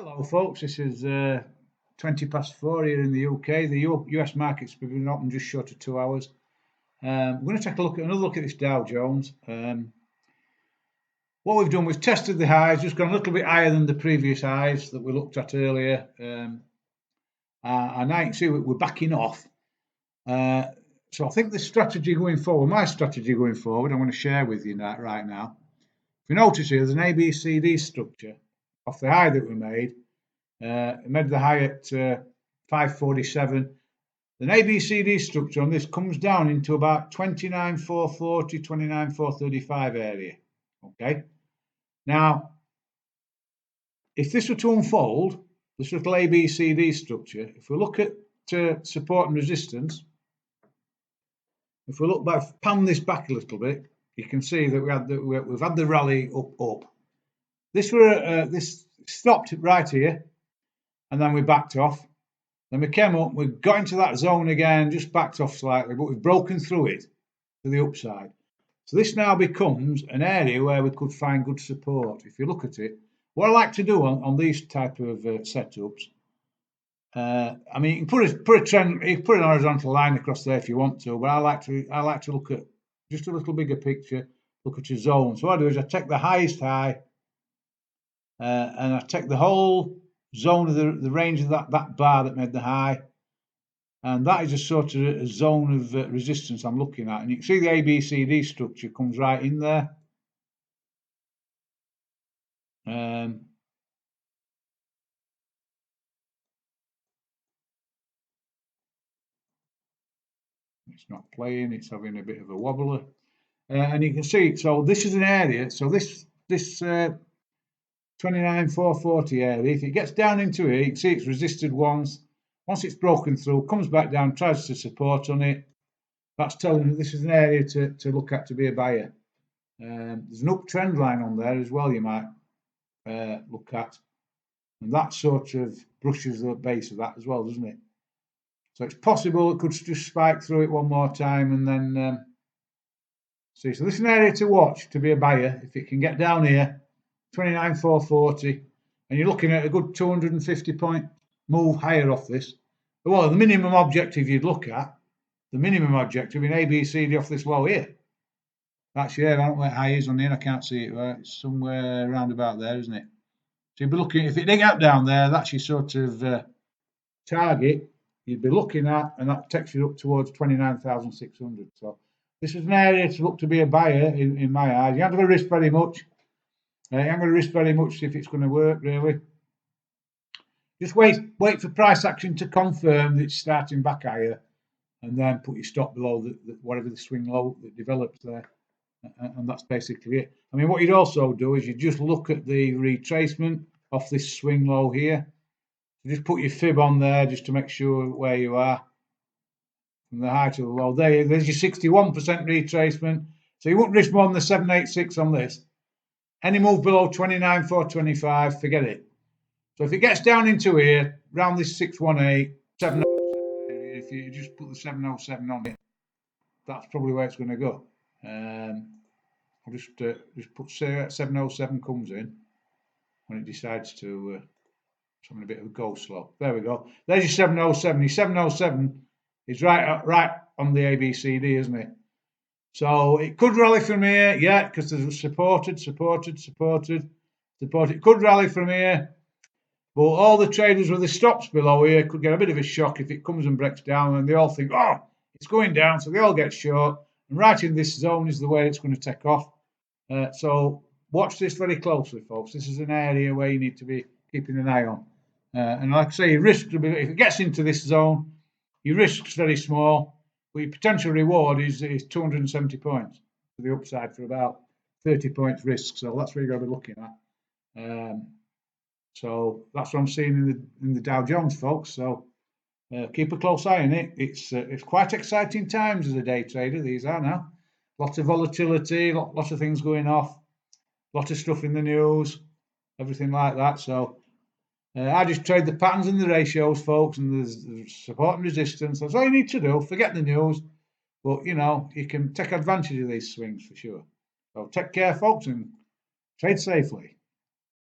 Hello, folks. This is 20 past 4 here in the UK. The US market's been open just short of 2 hours. We're going to take another look at this Dow Jones. What we've done, we've tested the highs, just gone a little bit higher than the previous highs that we looked at earlier. And now you can see we're backing off. So I think the strategy going forward, my strategy going forward, I'm going to share with you right now. If you notice here, there's an ABCD structure off the high that we made. Made the high at 547. An ABCD structure on this comes down into about 29,440, 29,435 area. Okay. Now, if this were to unfold, this little ABCD structure, if we look at support and resistance, if we look back, pan this back a little bit, you can see that we've had the rally up. This stopped right here, and then we backed off. Then we came up, we got into that zone again, just backed off slightly, but we've broken through it to the upside. So this now becomes an area where we could find good support. If you look at it, what I like to do on these type of setups, I mean, you can put a trend, you can put an horizontal line across there if you want to, but I like to look at just a little bigger picture, look at your zone. So what I do is I take the highest high, and I take the whole zone of the range of that bar that made the high, and that is a sort of a zone of resistance I'm looking at. And you can see the ABCD structure comes right in there. It's not playing, it's having a bit of a wobbler. And you can see, so this is an area, so this 29,440 area, if it gets down into here, you can see it's resisted once. Once it's broken through, comes back down, tries to support on it. That's telling you this is an area to look at to be a buyer. There's an uptrend line on there as well you might look at. And that sort of brushes the base of that as well, doesn't it? So it's possible it could just spike through it one more time and then see. So this is an area to watch to be a buyer. If it can get down here, 29,440, and you're looking at a good 250 point move higher off this. Well, the minimum objective you'd look at, the minimum objective in ABCD off this low here. Actually, I don't know where high is on here. I can't see it. It's somewhere around about there, isn't it? So you'd be looking, if it dig out down there, that's your sort of target you'd be looking at, and that takes you up towards 29,600. So this is an area to look to be a buyer in my eyes. You aren't going to risk very much. You aren't going to risk very much if it's going to work, really. Just wait for price action to confirm that it's starting back higher, and then put your stop below whatever the swing low that develops there. And that's basically it. I mean, what you'd also do is you just look at the retracement off this swing low here. So just put your fib on there just to make sure where you are from the high to the low. There's your 61% retracement. So you wouldn't risk more than the 786 on this. Any move below 29,425, forget it. So if it gets down into here, around this 618, 707 area, if you just put the 707 on it, that's probably where it's going to go. I'll just put 707 comes in when it decides to. It's having a bit of a go slow. There we go. There's your 707. Your 707 is right on the ABCD, isn't it? So it could rally from here, yeah, because there's supported. It could rally from here, but all the traders with the stops below here could get a bit of a shock if it comes and breaks down, and they all think, oh, it's going down, so they all get short. And right in this zone is the way it's going to take off. So watch this very closely, folks. This is an area where you need to be keeping an eye on. And like I say, your risk, if it gets into this zone, your risk's very small, but your potential reward is 270 points to the upside for about 30 points risk. So that's what you've got to be looking at. So that's what I'm seeing in the Dow Jones, folks. So keep a close eye on it. It's quite exciting times as a day trader. These are now. Lots of volatility, lots of things going off, lots of stuff in the news, everything like that. So I just trade the patterns and the ratios, folks, and there's support and resistance. That's all you need to do. Forget the news, but you can take advantage of these swings for sure. So take care, folks, and trade safely.